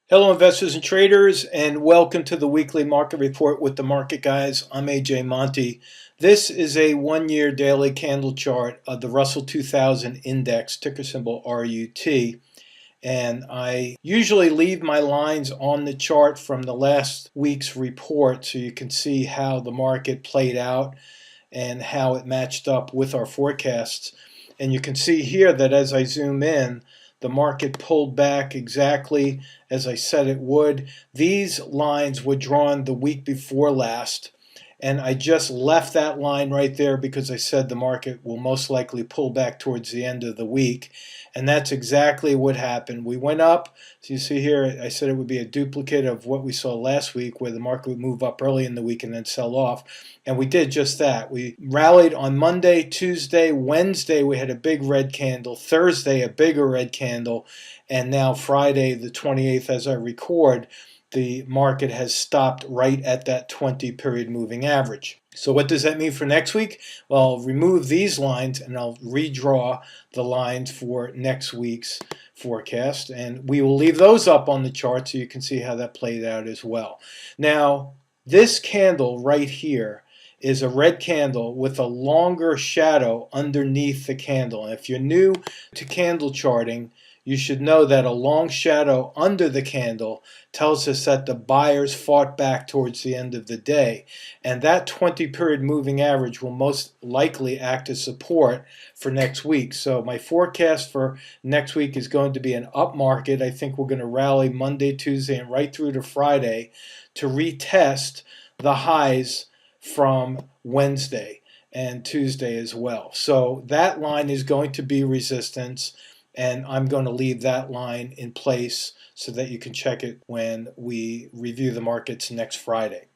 Hello, investors and traders, and welcome to the weekly market report with the market guys. I'm AJ Monty. This is a one-year daily candle chart of the Russell 2000 index, ticker symbol RUT. And I usually leave my lines on the chart from the last week's report so you can see how the market played out and how it matched up with our forecasts. And you can see here that as I zoom in, the market pulled back exactly as I said it would. These lines were drawn the week before last, and I just left that line right there because I said the market will most likely pull back towards the end of the week. And that's exactly what happened. We went up. So you see here, I said it would be a duplicate of what we saw last week, where the market would move up early in the week and then sell off. And we did just that. We rallied on Monday, Tuesday, Wednesday, we had a big red candle. Thursday, a bigger red candle. And now Friday, the 28th, as I record, the market has stopped right at that 20-period moving average. So what does that mean for next week? Well, I'll remove these lines and I'll redraw the lines for next week's forecast. And we will leave those up on the chart so you can see how that played out as well. Now, this candle right here is a red candle with a longer shadow underneath the candle. And if you're new to candle charting, you should know that a long shadow under the candle tells us that the buyers fought back towards the end of the day. And that 20-period moving average will most likely act as support for next week. So my forecast for next week is going to be an up market. I think we're going to rally Monday, Tuesday, and right through to Friday to retest the highs from Wednesday and Tuesday as well. So that line is going to be resistance. And I'm going to leave that line in place so that you can check it when we review the markets next Friday.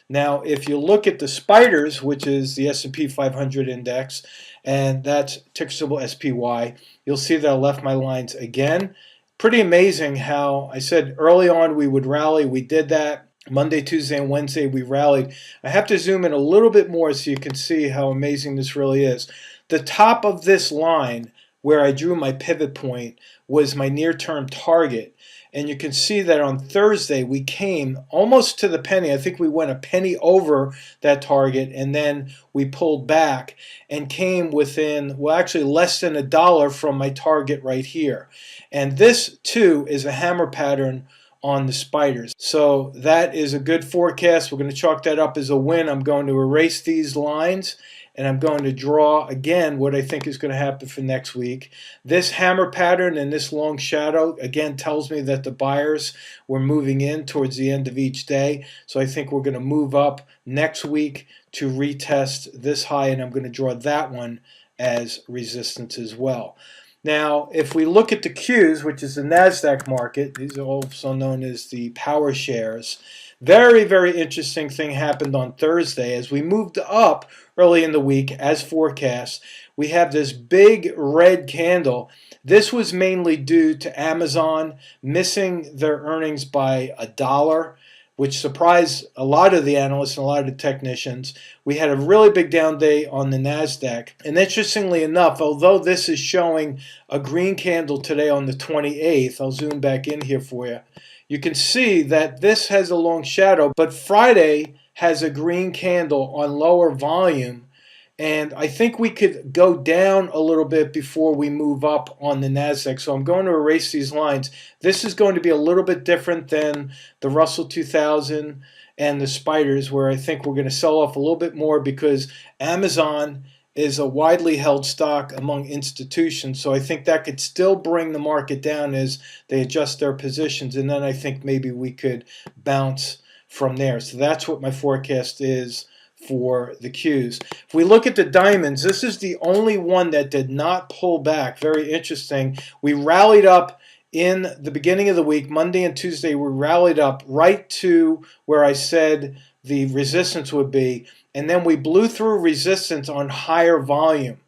Now, if you look at the spiders, which is the S&P 500 index, and that's ticker symbol SPY, you'll see that I left my lines again. Pretty amazing how I said early on we would rally. We did that. Monday, Tuesday, and Wednesday we rallied. I have to zoom in a little bit more so you can see how amazing this really is. The top of this line, where I drew my pivot point, was my near-term target. And you can see that on Thursday we came almost to the penny. I think we went a penny over that target, and then we pulled back and came within, well, actually less than $1 from my target right here. And this too is a hammer pattern on the spiders. So that is a good forecast. We're going to chalk that up as a win. I'm going to erase these lines, and I'm going to draw again what I think is going to happen for next week. This hammer pattern and this long shadow again tells me that the buyers were moving in towards the end of each day. So I think we're going to move up next week to retest this high, and I'm going to draw that one as resistance as well. Now, if we look at the Qs, which is the NASDAQ market, these are also known as the power shares. Very, very interesting thing happened on Thursday. As we moved up early in the week, as forecast, we have this big red candle. This was mainly due to Amazon missing their earnings by $1, which surprised a lot of the analysts and a lot of the technicians. We had a really big down day on the NASDAQ. And interestingly enough, although this is showing a green candle today on the 28th, I'll zoom back in here for you. You can see that this has a long shadow, but Friday has a green candle on lower volume. And I think we could go down a little bit before we move up on the NASDAQ. So I'm going to erase these lines. This is going to be a little bit different than the Russell 2000 and the spiders, where I think we're going to sell off a little bit more because Amazon is a widely held stock among institutions. So I think that could still bring the market down as they adjust their positions. And then I think maybe we could bounce from there. So that's what my forecast is for the Qs. If we look at the diamonds, this is the only one that did not pull back. Very interesting. We rallied up in the beginning of the week, Monday and Tuesday, we rallied up right to where I said the resistance would be, and then we blew through resistance on higher volume.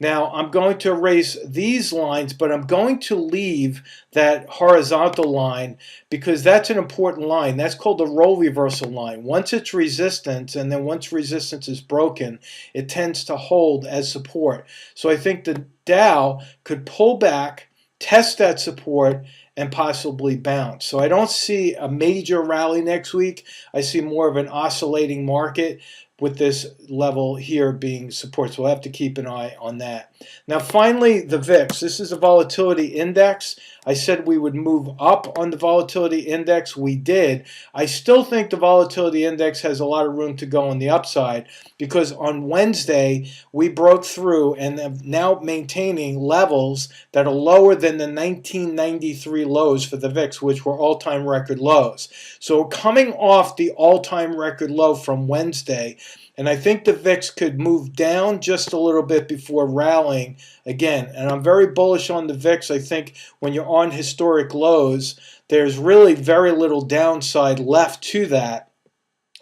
Now I'm going to erase these lines, but I'm going to leave that horizontal line because that's an important line. That's called the role reversal line. Once it's resistance, and then once resistance is broken, it tends to hold as support. So I think the Dow could pull back, test that support, and possibly bounce. So I don't see a major rally next week. I see more of an oscillating market with this level here being support. So we'll have to keep an eye on that. Now finally, the VIX. This is a volatility index. I said we would move up on the volatility index. We did. I still think the volatility index has a lot of room to go on the upside because on Wednesday we broke through and are now maintaining levels that are lower than the 1993 lows for the VIX, which were all-time record lows. So coming off the all-time record low from Wednesday, and I think the VIX could move down just a little bit before rallying again. And I'm very bullish on the VIX. I think when you're on historic lows, there's really very little downside left to that.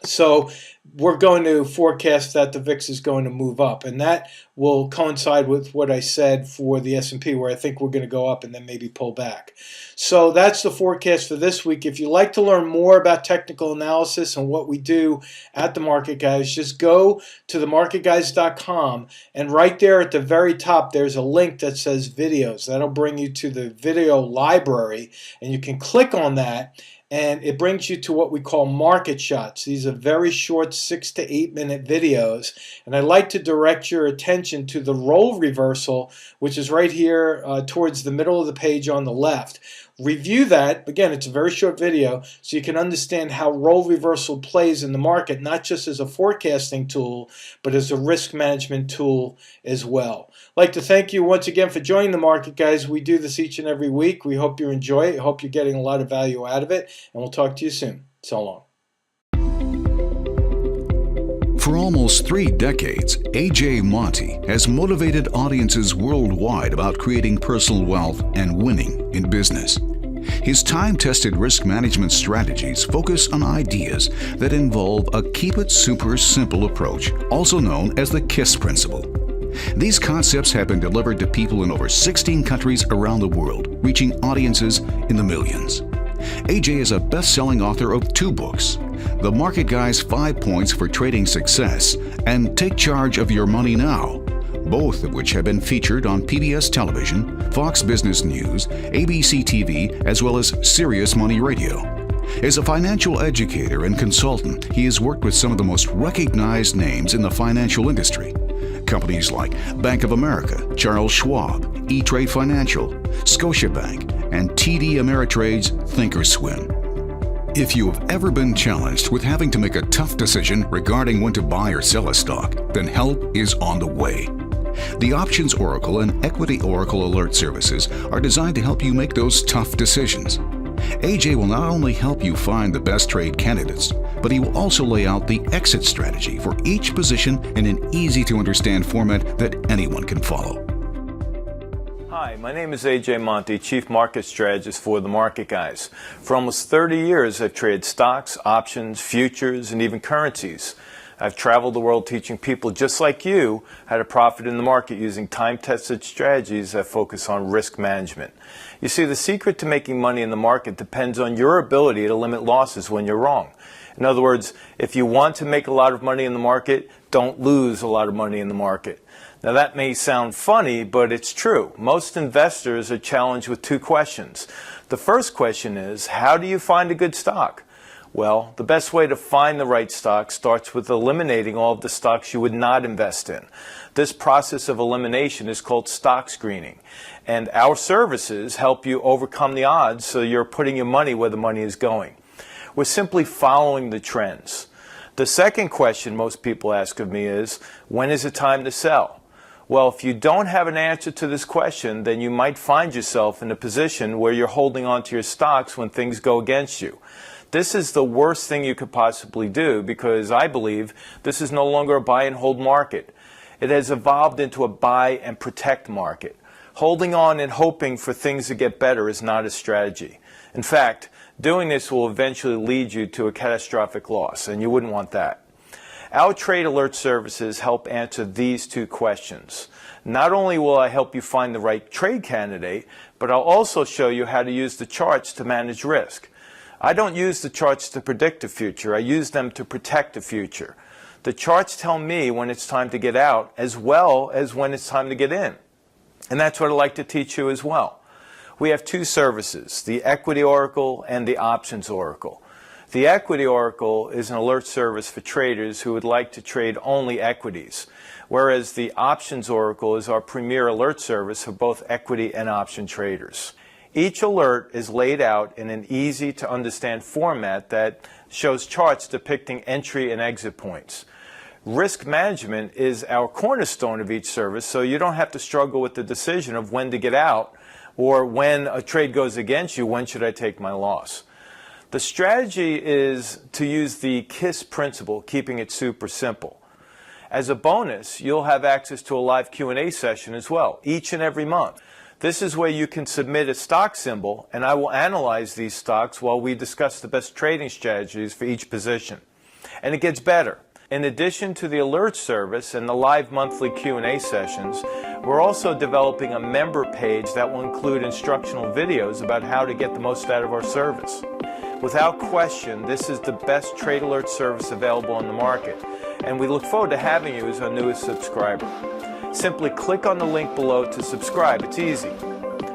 So we're going to forecast that the VIX is going to move up, and that will coincide with what I said for the S&P, where I think we're going to go up and then maybe pull back. So that's the forecast for this week. If you'd like to learn more about technical analysis and what we do at The Market Guys, just go to themarketguys.com, and right there at the very top there's a link that says videos. That'll bring you to the video library, and you can click on that, and it brings you to what we call market shots. These are very short 6 to 8 minute videos, and I'd like to direct your attention to the role reversal, which is right here towards the middle of the page on the left. Review that. Again, it's a very short video, so you can understand how role reversal plays in the market, not just as a forecasting tool, but as a risk management tool as well. I'd like to thank you once again for joining The Market Guys. We do this each and every week. We hope you enjoy it. I hope you're getting a lot of value out of it, and we'll talk to you soon. So long. For almost 3 decades, A.J. Monty has motivated audiences worldwide about creating personal wealth and winning in business. His time-tested risk management strategies focus on ideas that involve a keep it super simple approach, also known as the KISS principle. These concepts have been delivered to people in over 16 countries around the world, reaching audiences in the millions. A.J. is a best-selling author of 2 books, The Market Guy's 5 Points for Trading Success and Take Charge of Your Money Now, both of which have been featured on PBS Television, Fox Business News, ABC TV, as well as Sirius Money Radio. As a financial educator and consultant, he has worked with some of the most recognized names in the financial industry. Companies like Bank of America, Charles Schwab, E-Trade Financial, Scotiabank, and TD Ameritrade's Thinkorswim. If you have ever been challenged with having to make a tough decision regarding when to buy or sell a stock, then help is on the way. The Options Oracle and Equity Oracle Alert services are designed to help you make those tough decisions. AJ will not only help you find the best trade candidates, but he will also lay out the exit strategy for each position in an easy-to-understand format that anyone can follow. Hi, my name is AJ Monty, Chief Market Strategist for The Market Guys. For almost 30 years, I've traded stocks, options, futures, and even currencies. I've traveled the world teaching people just like you how to profit in the market using time-tested strategies that focus on risk management. You see, the secret to making money in the market depends on your ability to limit losses when you're wrong. In other words, if you want to make a lot of money in the market, don't lose a lot of money in the market. Now that may sound funny, but it's true. Most investors are challenged with 2 questions. The first question is, how do you find a good stock? Well, the best way to find the right stock starts with eliminating all of the stocks you would not invest in. This process of elimination is called stock screening. And our services help you overcome the odds so you're putting your money where the money is going. We're simply following the trends. The second question most people ask of me is, when is it time to sell? Well, if you don't have an answer to this question, then you might find yourself in a position where you're holding on to your stocks when things go against you. This is the worst thing you could possibly do because I believe this is no longer a buy and hold market. It has evolved into a buy and protect market. Holding on and hoping for things to get better is not a strategy. In fact, doing this will eventually lead you to a catastrophic loss, and you wouldn't want that. Our trade alert services help answer these two questions. Not only will I help you find the right trade candidate, but I'll also show you how to use the charts to manage risk. I don't use the charts to predict the future. I use them to protect the future. The charts tell me when it's time to get out as well as when it's time to get in. And that's what I'd like to teach you as well. We have two services, the Equity Oracle and the Options Oracle. The Equity Oracle is an alert service for traders who would like to trade only equities, whereas the Options Oracle is our premier alert service for both equity and option traders. Each alert is laid out in an easy-to-understand format that shows charts depicting entry and exit points. Risk management is our cornerstone of each service, so you don't have to struggle with the decision of when to get out, or when a trade goes against you, when should I take my loss. The strategy is to use the KISS principle, keeping it super simple. As a bonus, you'll have access to a live Q&A session as well, each and every month. This is where you can submit a stock symbol, and I will analyze these stocks while we discuss the best trading strategies for each position. And it gets better. In addition to the alert service and the live monthly Q&A sessions, we're also developing a member page that will include instructional videos about how to get the most out of our service. Without question, this is the best trade alert service available on the market, and we look forward to having you as our newest subscriber. Simply click on the link below to subscribe. It's easy.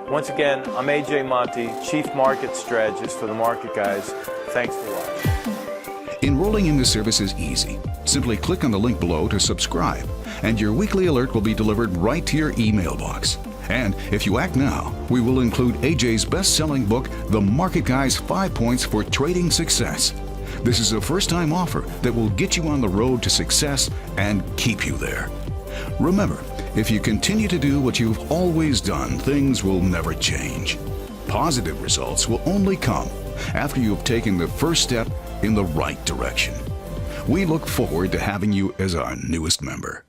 Once again, I'm AJ Monty, Chief Market Strategist for the Market Guys. Thanks for watching. Enrolling in the service is easy. Simply click on the link below to subscribe, and your weekly alert will be delivered right to your email box. And if you act now, we will include AJ's best-selling book, The Market Guy's 5 Points for Trading Success. This is a first-time offer that will get you on the road to success and keep you there. Remember, if you continue to do what you've always done, things will never change. Positive results will only come after you have taken the first step in the right direction. We look forward to having you as our newest member.